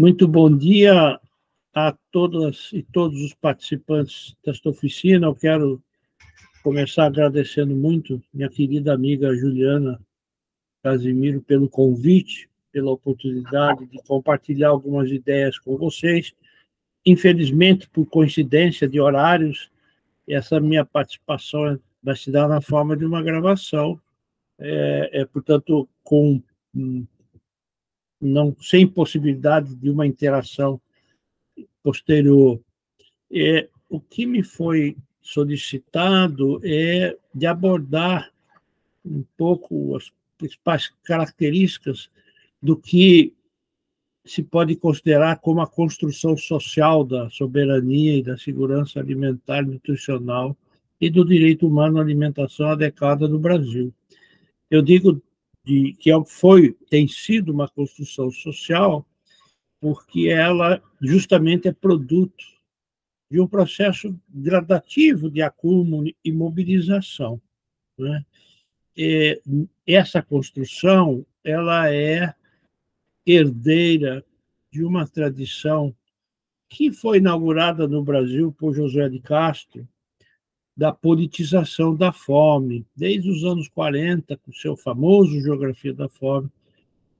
Muito bom dia a todas e todos os participantes desta oficina. Eu quero começar agradecendo muito minha querida amiga Juliana Casimiro pelo convite, pela oportunidade de compartilhar algumas ideias com vocês. Infelizmente, por coincidência de horários, essa minha participação vai se dar na forma de uma gravação, portanto, sem possibilidade de uma interação posterior. O que me foi solicitado é de abordar um pouco as principais características do que se pode considerar como a construção social da soberania e da segurança alimentar e nutricional e do direito humano à alimentação adequada no Brasil. Eu digo que tem sido uma construção social porque ela justamente é produto de um processo gradativo de acúmulo e mobilização, né? Essa construção ela é herdeira de uma tradição que foi inaugurada no Brasil por José de Castro, da politização da fome, desde os anos 40, com o seu famoso Geografia da Fome,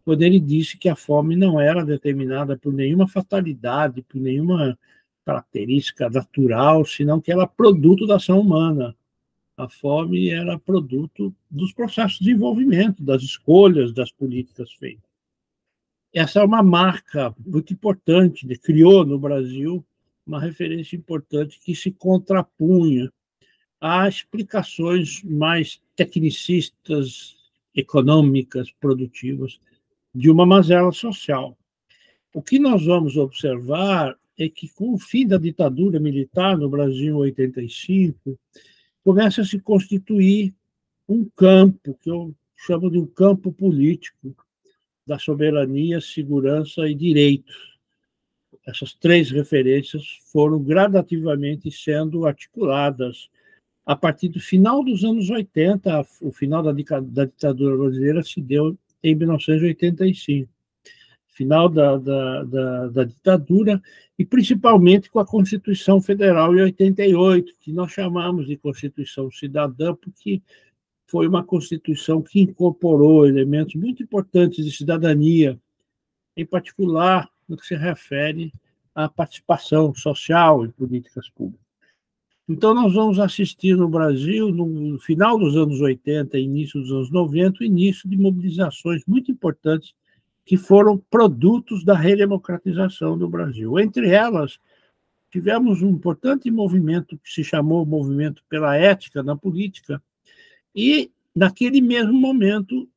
quando ele disse que a fome não era determinada por nenhuma fatalidade, por nenhuma característica natural, senão que era produto da ação humana. A fome era produto dos processos de desenvolvimento, das escolhas das políticas feitas. Essa é uma marca muito importante, criou no Brasil uma referência importante que se contrapunha a explicações mais tecnicistas, econômicas, produtivas, de uma mazela social. O que nós vamos observar é que, com o fim da ditadura militar no Brasil em 85, começa a se constituir um campo, que eu chamo de um campo político, da soberania, segurança e direitos. Essas três referências foram gradativamente sendo articuladas a partir do final dos anos 80, o final da ditadura brasileira se deu em 1985. Final da ditadura, e principalmente com a Constituição Federal em 88, que nós chamamos de Constituição Cidadã, porque foi uma Constituição que incorporou elementos muito importantes de cidadania, em particular no que se refere à participação social em políticas públicas. Então, nós vamos assistir no Brasil, no final dos anos 80 e início dos anos 90, o início de mobilizações muito importantes que foram produtos da redemocratização do Brasil. Entre elas, tivemos um importante movimento que se chamou Movimento pela Ética na Política, e, naquele mesmo momento,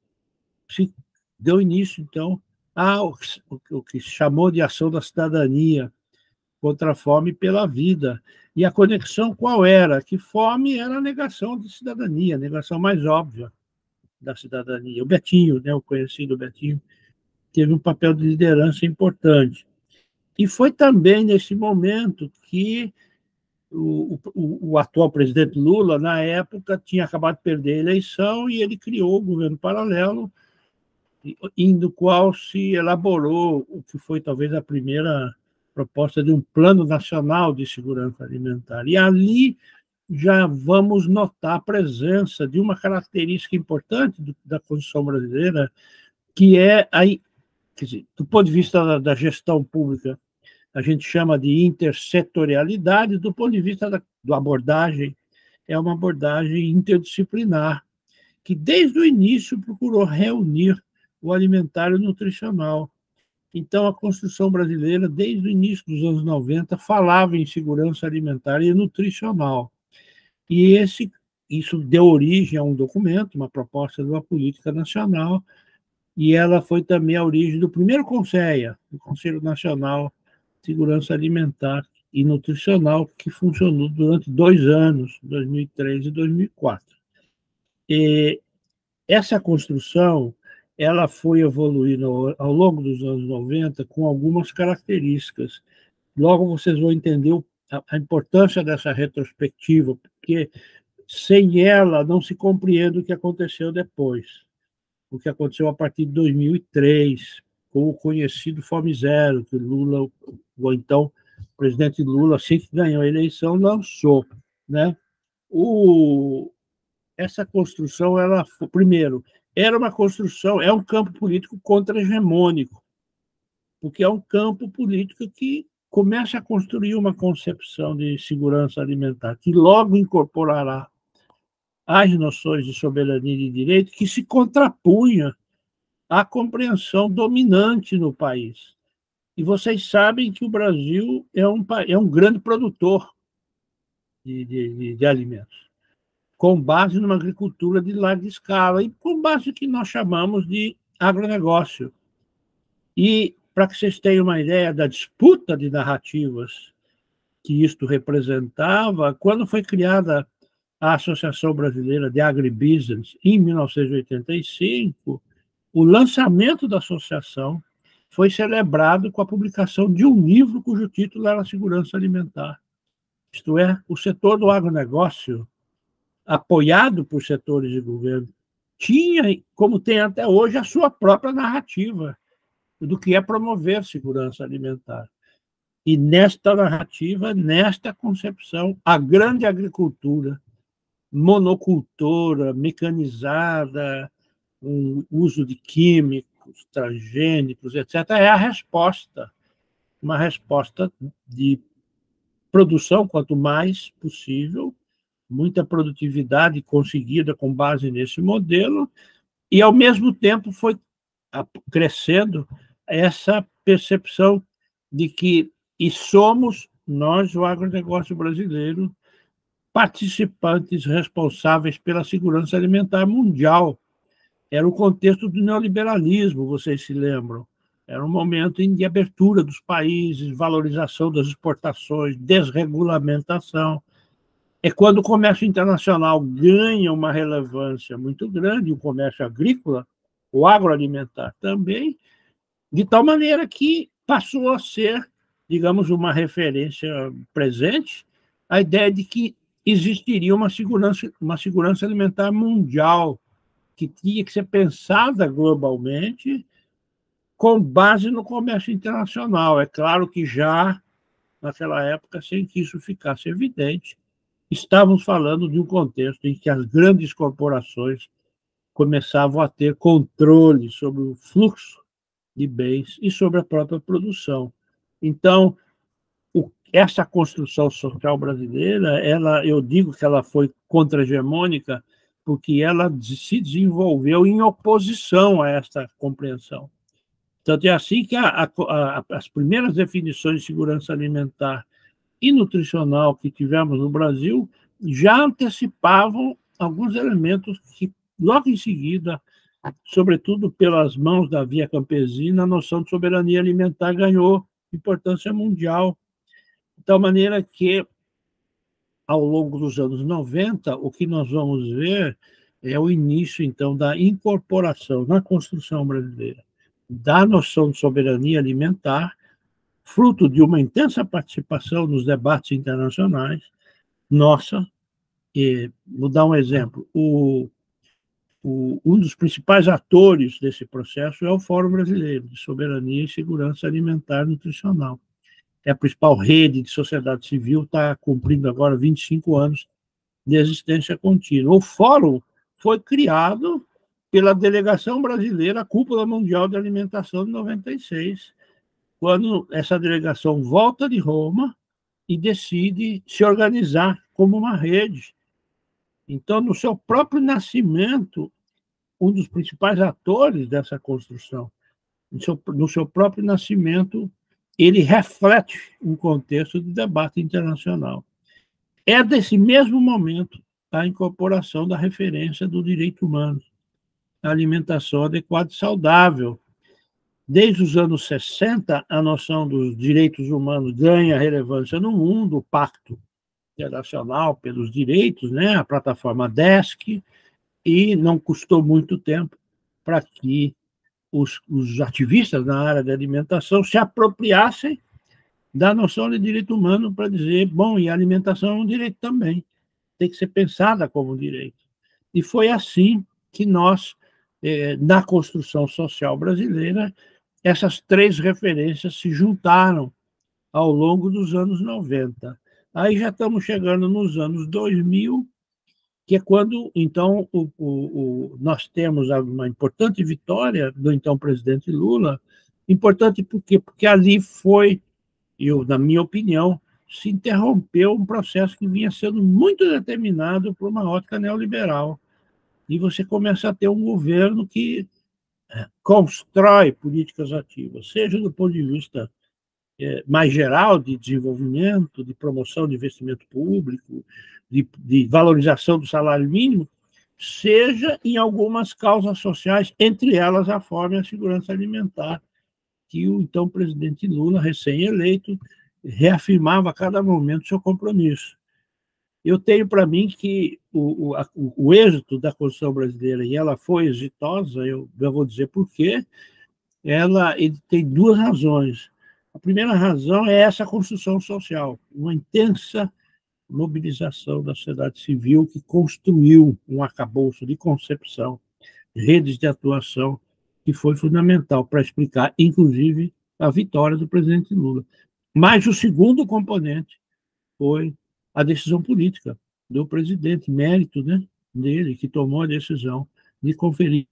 se deu início, então, ao que se chamou de Ação da Cidadania contra a Fome pela Vida. E a conexão qual era? Que fome era a negação de cidadania, a negação mais óbvia da cidadania. O Betinho, o conhecido Betinho, teve um papel de liderança importante. E foi também nesse momento que o atual presidente Lula, na época, tinha acabado de perder a eleição e ele criou o governo paralelo, no qual se elaborou o que foi talvez a primeira proposta de um Plano Nacional de Segurança Alimentar. E ali já vamos notar a presença de uma característica importante da Constituição brasileira, que é, quer dizer, do ponto de vista da gestão pública, a gente chama de intersetorialidade, do ponto de vista da abordagem, é uma abordagem interdisciplinar, que desde o início procurou reunir o alimentar e o nutricional. Então, a Constituição brasileira, desde o início dos anos 90, falava em segurança alimentar e nutricional. E isso deu origem a um documento, uma proposta de uma política nacional, e ela foi também a origem do primeiro CONSEA, o Conselho Nacional de Segurança Alimentar e Nutricional, que funcionou durante 2 anos, 2003 e 2004. E essa construção ela foi evoluindo ao longo dos anos 90 com algumas características. Logo vocês vão entender a importância dessa retrospectiva, porque sem ela não se compreende o que aconteceu depois. O que aconteceu a partir de 2003, com o conhecido Fome Zero, que Lula, ou então o presidente Lula, assim que ganhou a eleição, lançou, né? Essa construção, primeiro, era uma construção, é um campo político contra-hegemônico, porque é um campo político que começa a construir uma concepção de segurança alimentar, que logo incorporará as noções de soberania e de direito que se contrapunha à compreensão dominante no país. E vocês sabem que o Brasil é um grande produtor de alimentos, com base numa agricultura de larga escala e com base no que nós chamamos de agronegócio. E, para que vocês tenham uma ideia da disputa de narrativas que isto representava, quando foi criada a Associação Brasileira de Agribusiness, em 1985, o lançamento da associação foi celebrado com a publicação de um livro cujo título era Segurança Alimentar. Isto é, o setor do agronegócio, apoiado por setores de governo, tinha, como tem até hoje, a sua própria narrativa do que é promover segurança alimentar. E nesta narrativa, nesta concepção, a grande agricultura, monocultora, mecanizada, o uso de químicos, transgênicos, etc., é a resposta, uma resposta de produção, quanto mais possível, muita produtividade conseguida com base nesse modelo, e, ao mesmo tempo, foi crescendo essa percepção de que somos nós, o agronegócio brasileiro, participantes responsáveis pela segurança alimentar mundial. Era o contexto do neoliberalismo, vocês se lembram. Era um momento de abertura dos países, valorização das exportações, desregulamentação. É quando o comércio internacional ganha uma relevância muito grande, o comércio agrícola, o agroalimentar também, de tal maneira que passou a ser, digamos, uma referência presente, a ideia de que existiria uma segurança alimentar mundial, que tinha que ser pensada globalmente, com base no comércio internacional. É claro que já, naquela época, sem que isso ficasse evidente, estávamos falando de um contexto em que as grandes corporações começavam a ter controle sobre o fluxo de bens e sobre a própria produção. Então, essa construção social brasileira, eu digo que ela foi contra-hegemônica porque ela se desenvolveu em oposição a essa compreensão. Tanto é assim que as primeiras definições de segurança alimentar e nutricional que tivemos no Brasil já antecipavam alguns elementos que, logo em seguida, sobretudo pelas mãos da Via Campesina, a noção de soberania alimentar ganhou importância mundial, de tal maneira que, ao longo dos anos 90, o que nós vamos ver é o início, então, da incorporação na construção brasileira da noção de soberania alimentar, fruto de uma intensa participação nos debates internacionais. Nossa, vou dar um exemplo. Um dos principais atores desse processo é o Fórum Brasileiro de Soberania e Segurança Alimentar e Nutricional. É a principal rede de sociedade civil, está cumprindo agora 25 anos de existência contínua. O Fórum foi criado pela Delegação Brasileira, a Cúpula Mundial de Alimentação de 96, quando essa delegação volta de Roma e decide se organizar como uma rede. Então, no seu próprio nascimento, um dos principais atores dessa construção, no seu próprio nascimento, ele reflete um contexto de debate internacional. É desse mesmo momento a incorporação da referência do direito humano, a alimentação adequada e saudável. Desde os anos 60, a noção dos direitos humanos ganha relevância no mundo, o Pacto Internacional pelos Direitos, né, a plataforma DESC, e não custou muito tempo para que os ativistas na área da alimentação se apropriassem da noção de direito humano para dizer, bom, e a alimentação é um direito também, tem que ser pensada como um direito. E foi assim que nós, na construção social brasileira, essas três referências se juntaram ao longo dos anos 90. Aí já estamos chegando nos anos 2000, que é quando, então, nós temos uma importante vitória do então presidente Lula. Importante por quê? Porque ali foi, na minha opinião, se interrompeu um processo que vinha sendo muito determinado por uma ótica neoliberal. E você começa a ter um governo que constrói políticas ativas, seja do ponto de vista mais geral de desenvolvimento, de promoção de investimento público, de valorização do salário mínimo, seja em algumas causas sociais, entre elas a fome e a segurança alimentar, que o então presidente Lula, recém-eleito, reafirmava a cada momento seu compromisso. Eu tenho para mim que o êxito da Constituição brasileira, e ela foi exitosa, eu vou dizer por quê, ele tem duas razões. A primeira razão é essa construção social, uma intensa mobilização da sociedade civil que construiu um arcabouço de concepção, redes de atuação, que foi fundamental para explicar, inclusive, a vitória do presidente Lula. Mas o segundo componente foi a decisão política do presidente, mérito, né, dele, que tomou a decisão de conferir.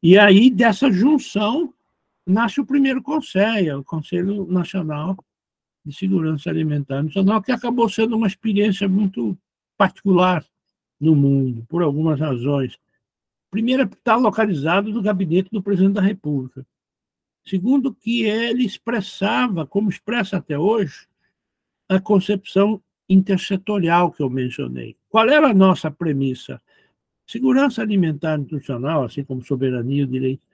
E aí, dessa junção, nasce o primeiro conselho, o Conselho Nacional de Segurança Alimentar Nacional, que acabou sendo uma experiência muito particular no mundo, por algumas razões. Primeiro, está localizado no gabinete do presidente da República. Segundo, que ele expressava, como expressa até hoje, a concepção intersetorial que eu mencionei. Qual era a nossa premissa? Segurança alimentar institucional, assim como soberania e direito,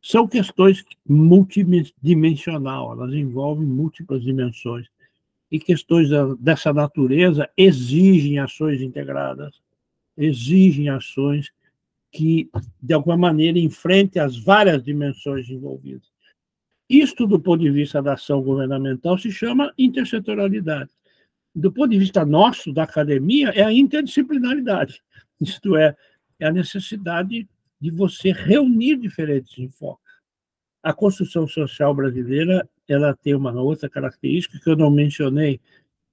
são questões multidimensional, elas envolvem múltiplas dimensões. E questões dessa natureza exigem ações integradas, exigem ações que, de alguma maneira, enfrentem as várias dimensões envolvidas. Isto, do ponto de vista da ação governamental, se chama intersetorialidade. Do ponto de vista nosso, da academia, é a interdisciplinaridade. Isto é a necessidade de você reunir diferentes enfoques. A construção social brasileira, ela tem uma outra característica que eu não mencionei.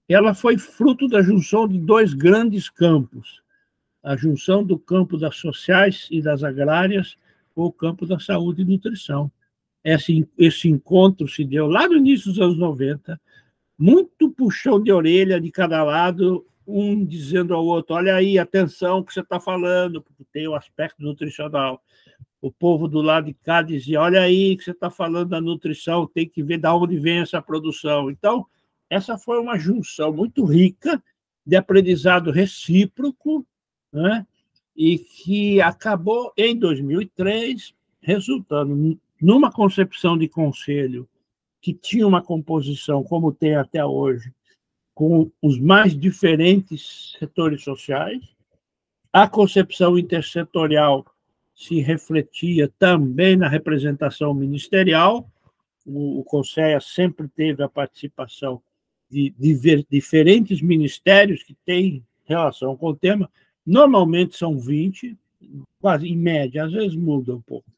Ela foi fruto da junção de dois grandes campos: a junção do campo das sociais e das agrárias com o campo da saúde e nutrição. Esse encontro se deu lá no início dos anos 90, muito puxão de orelha de cada lado, um dizendo ao outro: olha aí, atenção o que você está falando, porque tem o aspecto nutricional. O povo do lado de cá dizia: olha aí que você está falando da nutrição, tem que ver de onde vem essa produção. Então, essa foi uma junção muito rica de aprendizado recíproco, né? E que acabou, em 2003, resultando numa concepção de conselho que tinha uma composição, como tem até hoje, com os mais diferentes setores sociais. A concepção intersetorial se refletia também na representação ministerial. O Conselho sempre teve a participação de diferentes ministérios que têm relação com o tema. Normalmente são 20, quase em média, às vezes muda um pouco.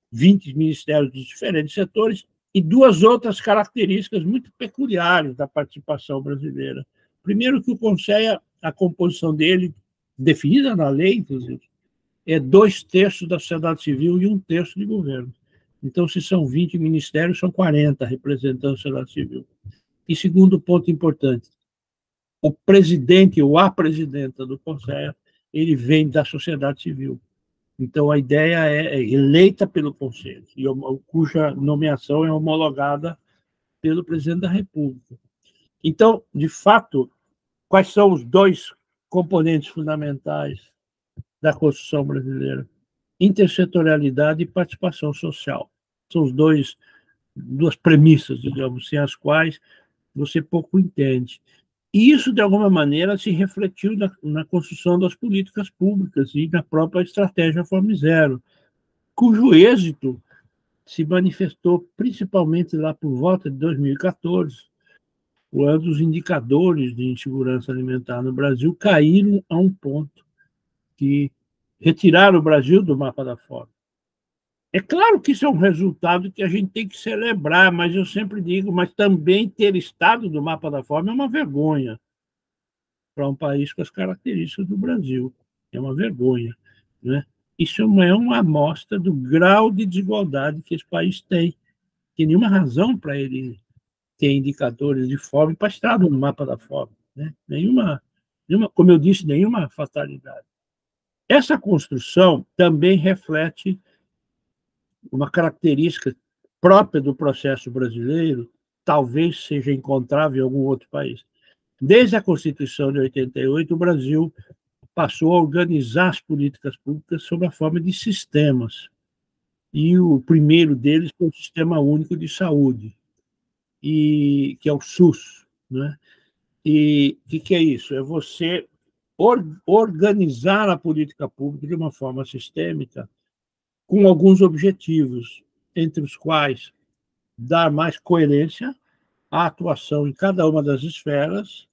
20 ministérios dos diferentes setores e duas outras características muito peculiares da participação brasileira. Primeiro, que o Conselho, a composição dele, definida na lei, inclusive, é 2/3 da sociedade civil e 1/3 de governo. Então, se são 20 ministérios, são 40 representando a sociedade civil. E segundo ponto importante, o presidente ou a presidenta do Conselho, ele vem da sociedade civil. Então, a ideia é eleita pelo Conselho, cuja nomeação é homologada pelo presidente da República. Então, de fato, quais são os dois componentes fundamentais da Constituição brasileira? Intersetorialidade e participação social. São duas premissas, digamos, sem as quais você pouco entende. E isso, de alguma maneira, se refletiu na construção das políticas públicas e na própria estratégia Fome Zero, cujo êxito se manifestou principalmente lá por volta de 2014, quando os indicadores de insegurança alimentar no Brasil caíram a um ponto que retiraram o Brasil do mapa da fome. É claro que isso é um resultado que a gente tem que celebrar, mas eu sempre digo, mas também ter estado no mapa da fome é uma vergonha para um país com as características do Brasil. É uma vergonha, né? Isso é uma amostra do grau de desigualdade que esse país tem. Tem nenhuma razão para ele ter indicadores de fome para estar no mapa da fome, né? Nenhuma, como eu disse, nenhuma fatalidade. Essa construção também reflete uma característica própria do processo brasileiro, talvez seja encontrável em algum outro país. Desde a Constituição de 88, o Brasil passou a organizar as políticas públicas sob a forma de sistemas. E o primeiro deles foi o Sistema Único de Saúde, que é o SUS. Né? E o que é isso? É você organizar a política pública de uma forma sistêmica com alguns objetivos, entre os quais dar mais coerência à atuação em cada uma das esferas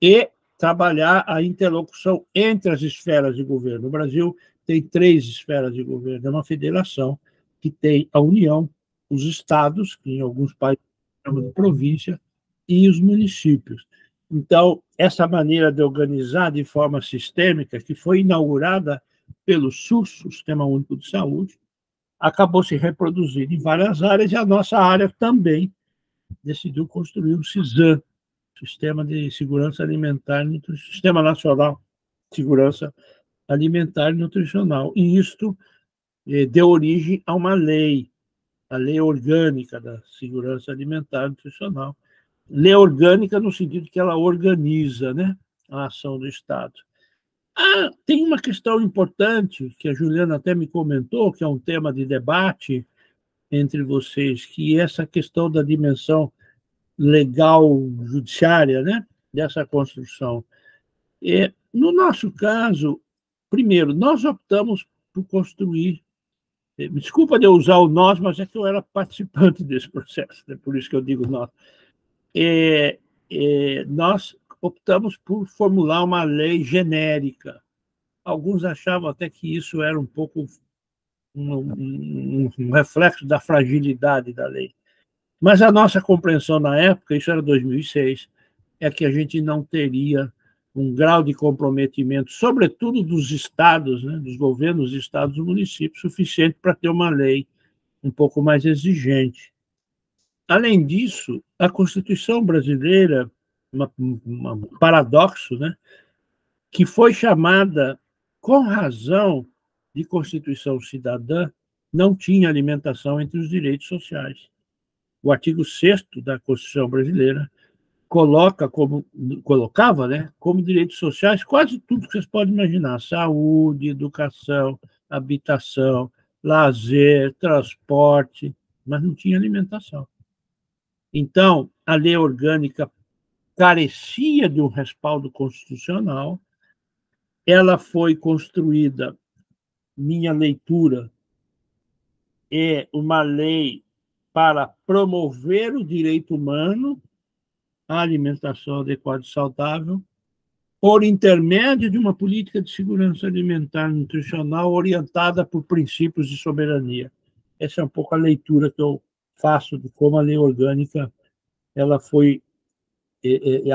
e trabalhar a interlocução entre as esferas de governo. O Brasil tem 3 esferas de governo, é uma federação que tem a União, os estados, que em alguns países chamam de província, e os municípios. Então, essa maneira de organizar de forma sistêmica, que foi inaugurada pelo SUS, o Sistema Único de Saúde, acabou se reproduzindo em várias áreas, e a nossa área também decidiu construir o SISAM, Sistema de Segurança Alimentar, Sistema Nacional de Segurança Alimentar e Nutricional. E isto deu origem a uma lei, a Lei Orgânica da Segurança Alimentar e Nutricional. Lei orgânica no sentido que ela organiza, né, a ação do Estado. Tem uma questão importante, que a Juliana até me comentou, que é um tema de debate entre vocês, que é essa questão da dimensão legal judiciária, né, dessa construção. No nosso caso, primeiro, nós optamos por construir, me desculpa de eu usar o nós, mas é que eu era participante desse processo, né, por isso que eu digo nós. Nós optamos por formular uma lei genérica. Alguns achavam até que isso era um pouco um reflexo da fragilidade da lei. Mas a nossa compreensão na época, isso era 2006, é que a gente não teria um grau de comprometimento, sobretudo dos estados, né, dos governos dos estados e municípios, suficiente para ter uma lei um pouco mais exigente. Além disso, a Constituição brasileira, um paradoxo, né, que foi chamada, com razão, de Constituição Cidadã, não tinha alimentação entre os direitos sociais. O artigo 6º da Constituição brasileira colocava, né, como direitos sociais quase tudo que vocês podem imaginar: saúde, educação, habitação, lazer, transporte, mas não tinha alimentação. Então, a lei orgânica carecia de um respaldo constitucional, ela foi construída, minha leitura, é uma lei para promover o direito humano à alimentação adequada e saudável, por intermédio de uma política de segurança alimentar e nutricional orientada por princípios de soberania. Essa é um pouco a leitura que eu faço de como a lei orgânica ela foi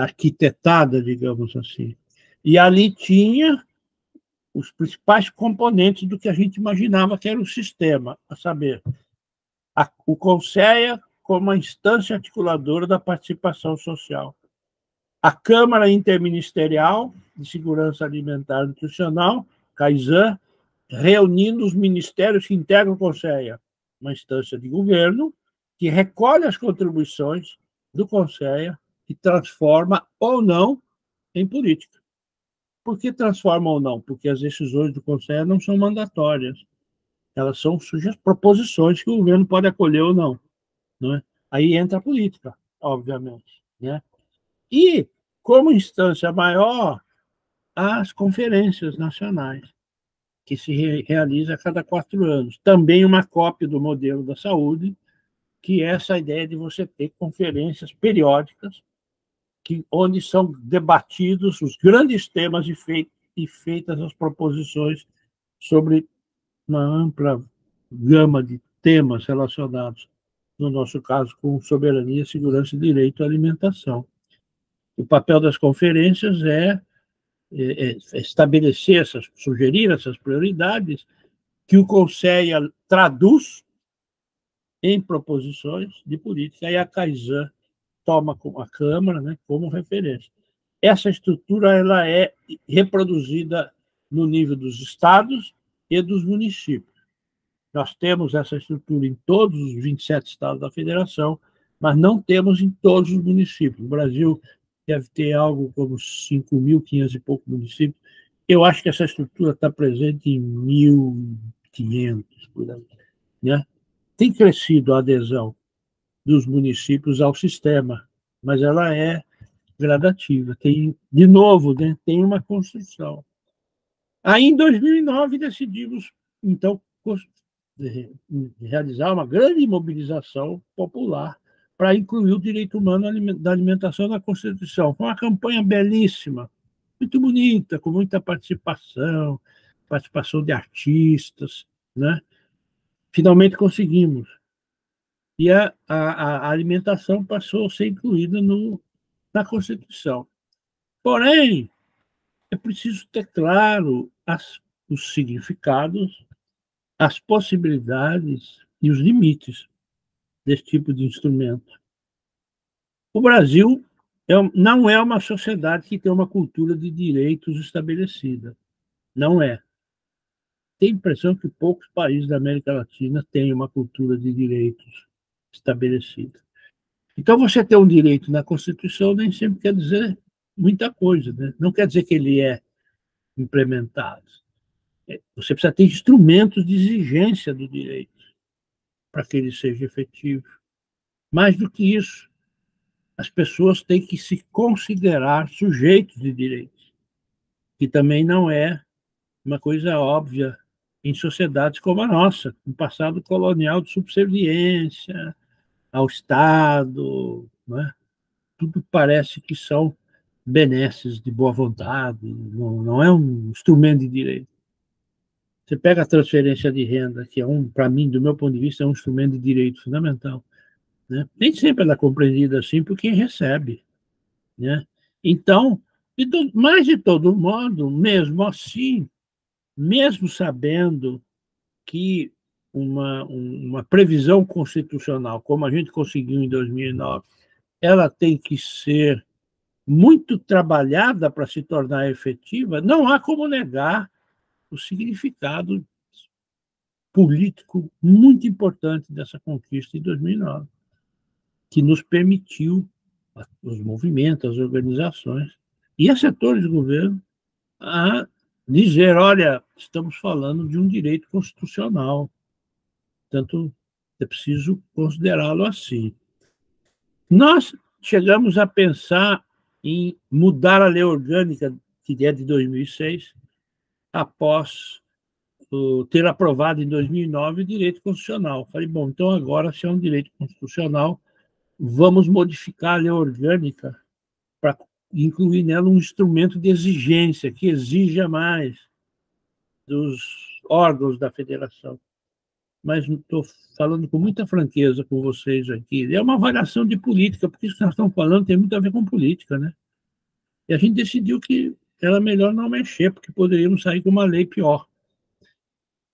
arquitetada, digamos assim. E ali tinha os principais componentes do que a gente imaginava que era o sistema, a saber, o CONSEA como a instância articuladora da participação social, a Câmara Interministerial de Segurança Alimentar e Nutricional, CAISAN, reunindo os ministérios que integram o CONSEA, uma instância de governo que recolhe as contribuições do CONSEA e transforma ou não em política. Por que transforma ou não? Porque as decisões do CONSEA não são mandatórias. Elas são sujas proposições que o governo pode acolher ou não. Não é? Aí entra a política, obviamente. Né? E, como instância maior, as conferências nacionais, que se realiza a cada 4 anos. Também uma cópia do modelo da saúde, que é essa ideia de você ter conferências periódicas, onde são debatidos os grandes temas e feitas as proposições sobre uma ampla gama de temas relacionados, no nosso caso, com soberania, segurança e direito à alimentação. O papel das conferências é estabelecer sugerir essas prioridades que o Conselho traduz em proposições de política, e a Kaizen toma a Câmara, né, como referência. Essa estrutura ela é reproduzida no nível dos estados e dos municípios. Nós temos essa estrutura em todos os 27 estados da federação, mas não temos em todos os municípios. O Brasil deve ter algo como 5.500 e poucos municípios. Eu acho que essa estrutura está presente em 1.500, por aí, né? Tem crescido a adesão dos municípios ao sistema, mas ela é gradativa. Tem, de novo, né, tem uma construção. Aí, em 2009, decidimos, então, realizar uma grande mobilização popular para incluir o direito humano da alimentação na Constituição. Foi uma campanha belíssima, muito bonita, com muita participação de artistas, né? Finalmente conseguimos. E a alimentação passou a ser incluída na Constituição. Porém, é preciso ter claro os significados, as possibilidades e os limites desse tipo de instrumento. O Brasil não é uma sociedade que tem uma cultura de direitos estabelecida. Não é. Tenho a impressão que poucos países da América Latina têm uma cultura de direitos estabelecida. Então, você ter um direito na Constituição nem sempre quer dizer muita coisa, né? Não quer dizer que ele é implementado. Você precisa ter instrumentos de exigência do direito para que ele seja efetivo. Mais do que isso, as pessoas têm que se considerar sujeitos de direitos, que também não é uma coisa óbvia em sociedades como a nossa, um passado colonial de subserviência ao Estado, né? Tudo parece que são benesses de boa vontade, não é um instrumento de direito. Você pega a transferência de renda, que é para mim, do meu ponto de vista, é um instrumento de direito fundamental, né? Nem sempre ela é compreendida assim por quem recebe, né? Então, mas de todo modo, mesmo assim, mesmo sabendo que uma previsão constitucional, como a gente conseguiu em 2009, ela tem que ser muito trabalhada para se tornar efetiva, não há como negar o significado político muito importante dessa conquista de 2009, que nos permitiu, os movimentos, as organizações e os setores do governo, a dizer, olha, estamos falando de um direito constitucional, portanto, é preciso considerá-lo assim. Nós chegamos a pensar em mudar a lei orgânica, que é de 2006, após ter aprovado em 2009 o direito constitucional. Falei, bom, então agora, se é um direito constitucional, vamos modificar a lei orgânica para incluir nela um instrumento de exigência, que exija mais dos órgãos da federação. Mas estou falando com muita franqueza com vocês aqui. É uma avaliação de política, porque isso que nós estamos falando tem muito a ver com política, né? E a gente decidiu que era melhor não mexer, porque poderíamos sair com uma lei pior.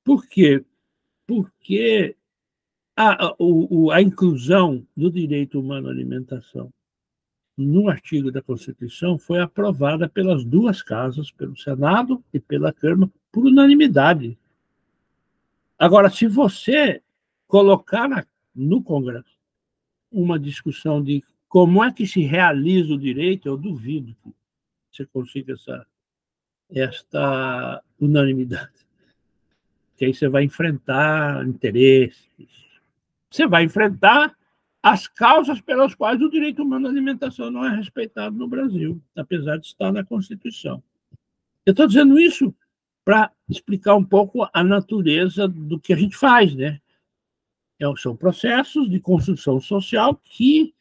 Por quê? Porque a inclusão do direito humano à alimentação no artigo da Constituição foi aprovada pelas duas casas, pelo Senado e pela Câmara, por unanimidade. Agora, se você colocar no Congresso uma discussão de como é que se realiza o direito, eu duvido que você consiga esta unanimidade. Que aí você vai enfrentar interesses, você vai enfrentar as causas pelas quais o direito humano à alimentação não é respeitado no Brasil, apesar de estar na Constituição. Eu estou dizendo isso para explicar um pouco a natureza do que a gente faz, né? São processos de construção social que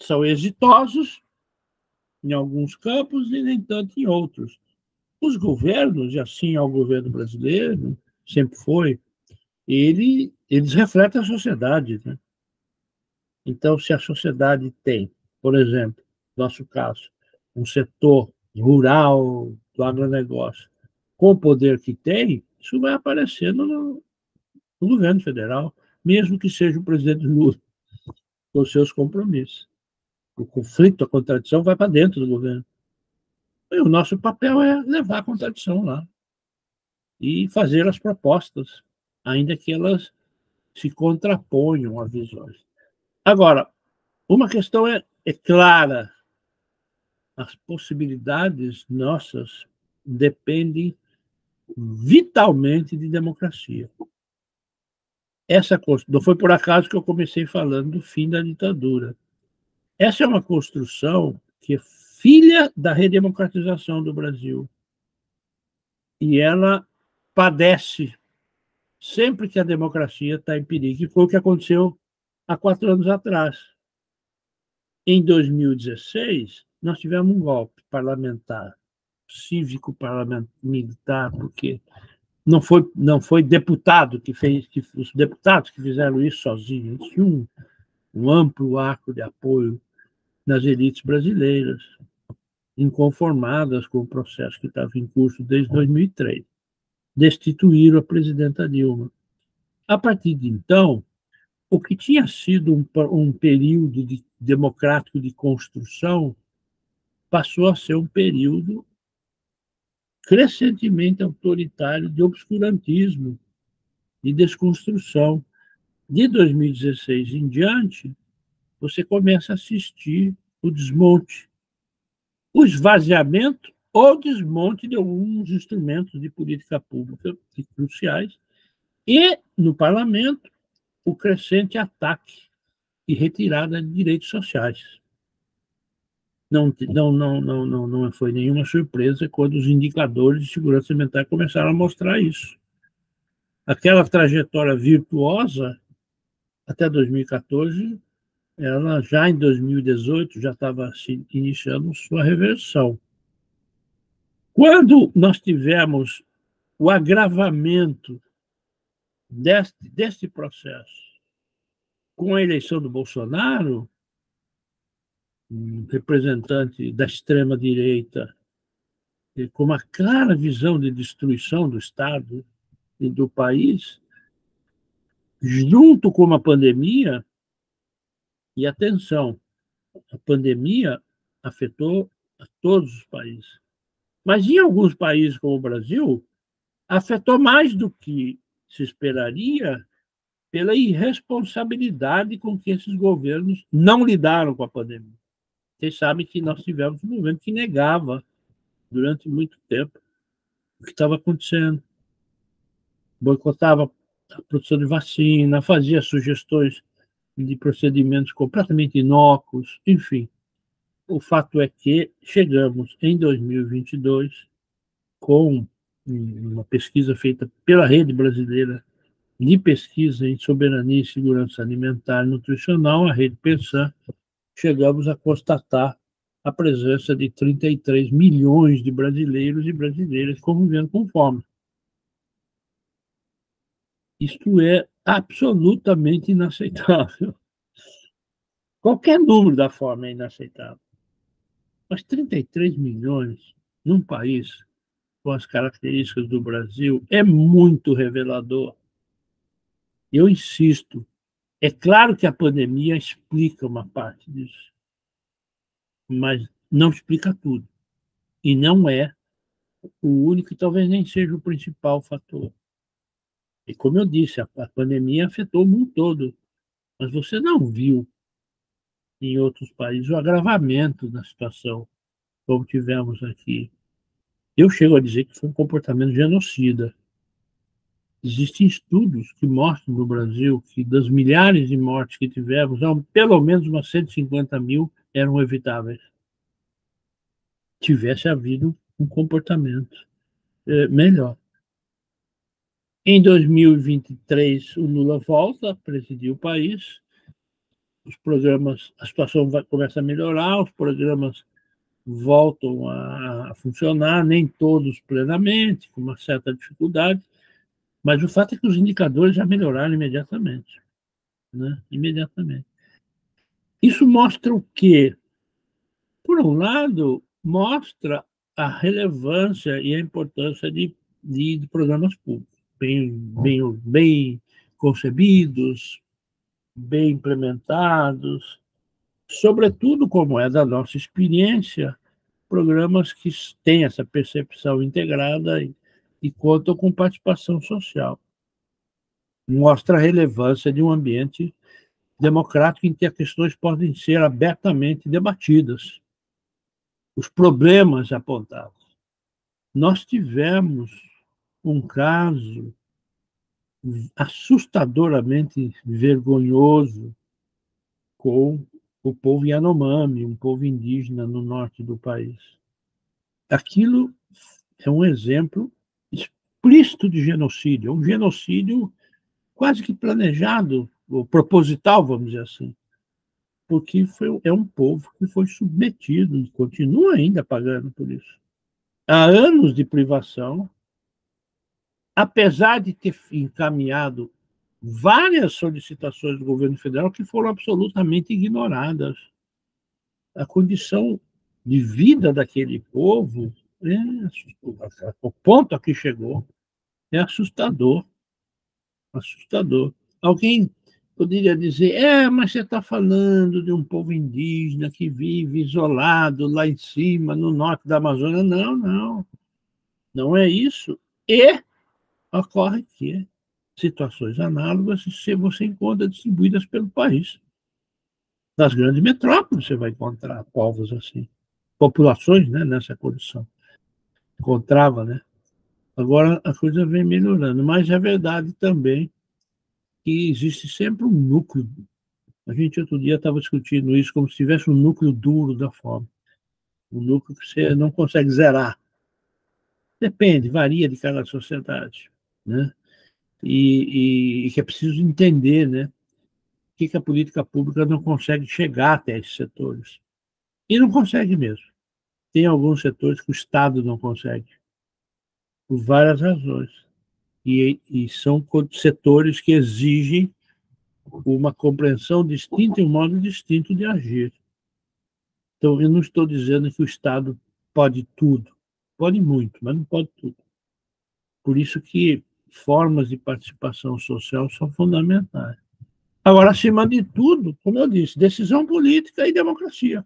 são exitosos em alguns campos e nem tanto em outros. Os governos, e assim é o governo brasileiro, sempre foi, eles refletem a sociedade, né? Então, se a sociedade tem, por exemplo, no nosso caso, um setor rural do agronegócio com o poder que tem, isso vai aparecer no governo federal, mesmo que seja o presidente Lula, com seus compromissos. O conflito, a contradição vai para dentro do governo. E o nosso papel é levar a contradição lá e fazer as propostas, ainda que elas se contraponham a visões. Agora, uma questão é clara: as possibilidades nossas dependem vitalmente de democracia. Não foi por acaso que eu comecei falando do fim da ditadura. Essa é uma construção que é filha da redemocratização do Brasil. E ela padece sempre que a democracia está em perigo, e foi o que aconteceu há 4 anos atrás. Em 2016, nós tivemos um golpe parlamentar, cívico parlamentar, militar, porque não foi deputado que fez, os deputados que fizeram isso sozinhos, eles tinham um amplo arco de apoio nas elites brasileiras, inconformadas com o processo que estava em curso desde 2003. Destituíram a presidenta Dilma. A partir de então, o que tinha sido um período democrático de construção passou a ser um período crescentemente autoritário de obscurantismo, de desconstrução. De 2016 em diante, você começa a assistir o desmonte, o esvaziamento ou desmonte de alguns instrumentos de política pública cruciais, e, no parlamento, o crescente ataque e retirada de direitos sociais. Não foi nenhuma surpresa quando os indicadores de segurança alimentar começaram a mostrar isso. Aquela trajetória virtuosa até 2014, ela já em 2018 já estava se iniciando sua reversão. Quando nós tivemos o agravamento deste processo com a eleição do Bolsonaro, um representante da extrema-direita, com uma clara visão de destruição do Estado e do país, junto com uma pandemia, e atenção, a pandemia afetou a todos os países. Mas em alguns países, como o Brasil, afetou mais do que se esperaria pela irresponsabilidade com que esses governos não lidaram com a pandemia. Vocês sabem que nós tivemos um governo que negava, durante muito tempo, o que estava acontecendo. Boicotava a produção de vacina, fazia sugestões de procedimentos completamente inócuos, enfim. O fato é que chegamos em 2022 com uma pesquisa feita pela Rede Brasileira de Pesquisa em Soberania e Segurança Alimentar e Nutricional, a Rede Pensan, chegamos a constatar a presença de 33 milhões de brasileiros e brasileiras convivendo com fome. Isto é absolutamente inaceitável. Qualquer número da fome é inaceitável. Mas 33 milhões num país com as características do Brasil é muito revelador. Eu insisto, é claro que a pandemia explica uma parte disso, mas não explica tudo. E não é o único e talvez nem seja o principal fator. E como eu disse, a pandemia afetou o mundo todo, mas você não viu em outros países o agravamento da situação, como tivemos aqui. Eu chego a dizer que foi um comportamento genocida. Existem estudos que mostram no Brasil que das milhares de mortes que tivemos, pelo menos umas 150 mil eram evitáveis. Tivesse havido um comportamento melhor. Em 2023, o Lula volta a presidir o país, os programas, a situação começa a melhorar, os programas voltam a funcionar, nem todos plenamente, com uma certa dificuldade, Mas o fato é que os indicadores já melhoraram imediatamente, né? Imediatamente. Isso mostra o quê? Por um lado, mostra a relevância e a importância de programas públicos, bem concebidos, bem implementados, sobretudo, como é da nossa experiência, programas que têm essa percepção integrada e contam com participação social. Mostra a relevância de um ambiente democrático em que as questões podem ser abertamente debatidas, os problemas apontados. Nós tivemos um caso assustadoramente vergonhoso com o povo Yanomami, um povo indígena no norte do país. Aquilo é um exemplo explícito de genocídio, um genocídio quase que planejado, ou proposital, vamos dizer assim, porque é um povo que foi submetido e continua ainda pagando por isso. Há anos de privação, apesar de ter encaminhado várias solicitações do governo federal que foram absolutamente ignoradas. A condição de vida daquele povo, o ponto a que chegou, é assustador. Assustador. Alguém poderia dizer, mas você está falando de um povo indígena que vive isolado lá em cima, no norte da Amazônia. Não, não é isso. E ocorre que situações análogas você encontra distribuídas pelo país. Nas grandes metrópoles você vai encontrar povos assim, populações, né, nessa condição. Encontrava, né? Agora a coisa vem melhorando, mas é verdade também que existe sempre um núcleo. A gente outro dia estava discutindo isso como se tivesse um núcleo duro da fome, um núcleo que você não consegue zerar. Depende, varia de cada sociedade, né? E que é preciso entender, né? Que a política pública não consegue chegar até esses setores. E não consegue mesmo. Tem alguns setores que o Estado não consegue, por várias razões. E são setores que exigem uma compreensão distinta e um modo distinto de agir. Então, eu não estou dizendo que o Estado pode tudo. Pode muito, mas não pode tudo. Por isso que formas de participação social são fundamentais. Agora, acima de tudo, como eu disse, decisão política e democracia,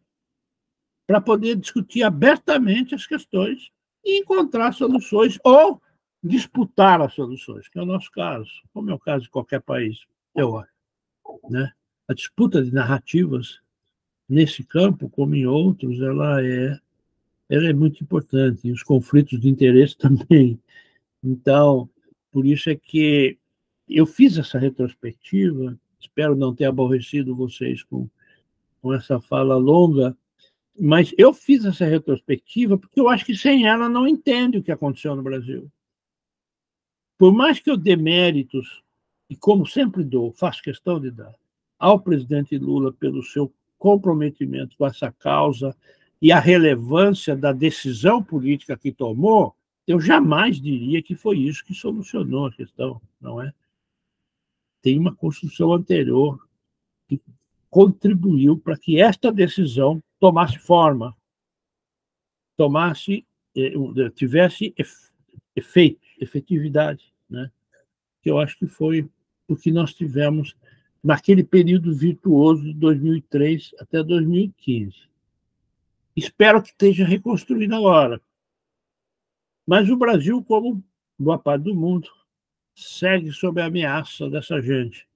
para poder discutir abertamente as questões e encontrar soluções ou disputar as soluções, que é o nosso caso, como é o caso de qualquer país, eu acho. Né? A disputa de narrativas, nesse campo, como em outros, ela é muito importante, e os conflitos de interesse também. Então, por isso é que eu fiz essa retrospectiva, espero não ter aborrecido vocês com essa fala longa, mas eu fiz essa retrospectiva porque eu acho que sem ela não entende o que aconteceu no Brasil. Por mais que eu dê méritos, e como sempre dou, faço questão de dar, ao presidente Lula pelo seu comprometimento com essa causa e a relevância da decisão política que tomou, eu jamais diria que foi isso que solucionou a questão, não é? Tem uma construção anterior que contribuiu para que esta decisão tomasse forma, tivesse efeito, efetividade, né? Que eu acho que foi o que nós tivemos naquele período virtuoso de 2003 até 2015. Espero que esteja reconstruindo agora. Mas o Brasil, como boa parte do mundo, segue sob a ameaça dessa gente,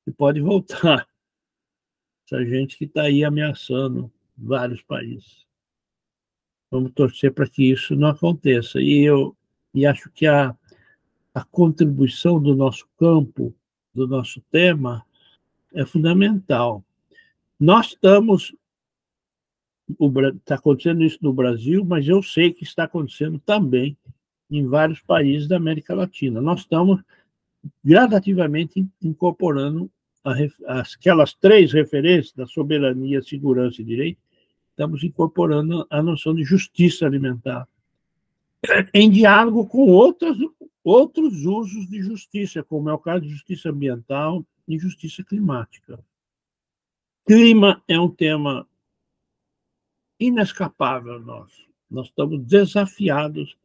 que pode voltar. Essa gente que está aí ameaçando vários países. Vamos torcer para que isso não aconteça. E acho que a contribuição do nosso campo, do nosso tema, é fundamental. Nós está acontecendo isso no Brasil, mas eu sei que está acontecendo também em vários países da América Latina. Nós estamos gradativamente incorporando aquelas 3 referências da soberania, segurança e direito, estamos incorporando a noção de justiça alimentar, em diálogo com outras outros usos de justiça, como é o caso de justiça ambiental e justiça climática. Clima é um tema inescapável nosso. Nós estamos desafiados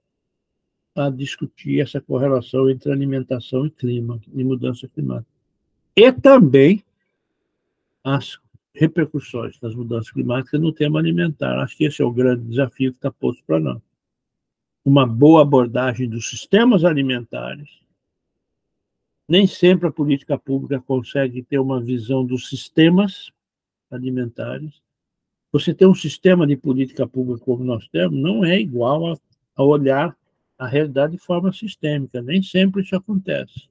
a discutir essa correlação entre alimentação e clima, e mudança climática. E também as repercussões das mudanças climáticas no tema alimentar. Acho que esse é o grande desafio que está posto para nós. Uma boa abordagem dos sistemas alimentares. Nem sempre a política pública consegue ter uma visão dos sistemas alimentares. Você ter um sistema de política pública como nós temos não é igual a olhar a realidade de forma sistêmica. Nem sempre isso acontece.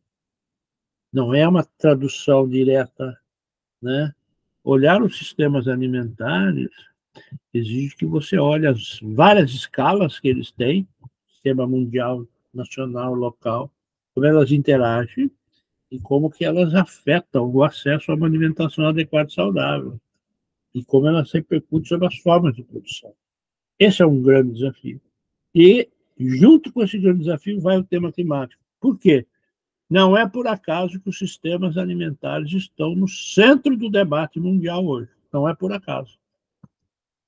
Não é uma tradução direta, né? Olhar os sistemas alimentares exige que você olhe as várias escalas que eles têm, sistema mundial, nacional, local, como elas interagem e como que elas afetam o acesso a uma alimentação adequada e saudável, e como elas repercutem sobre as formas de produção. Esse é um grande desafio. E, junto com esse grande desafio, vai o tema climático. Por quê? Não é por acaso que os sistemas alimentares estão no centro do debate mundial hoje. Não é por acaso.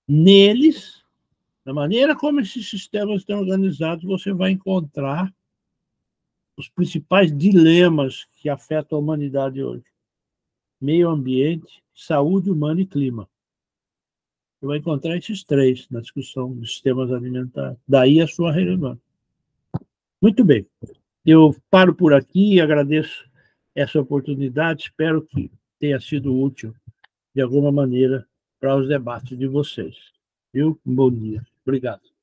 Neles, da maneira como esses sistemas estão organizados, você vai encontrar os principais dilemas que afetam a humanidade hoje: meio ambiente, saúde humana e clima. Você vai encontrar esses três na discussão dos sistemas alimentares. Daí a sua relevância. Muito bem. Eu paro por aqui e agradeço essa oportunidade. Espero que tenha sido útil, de alguma maneira, para os debates de vocês. Viu? Um bom dia. Obrigado.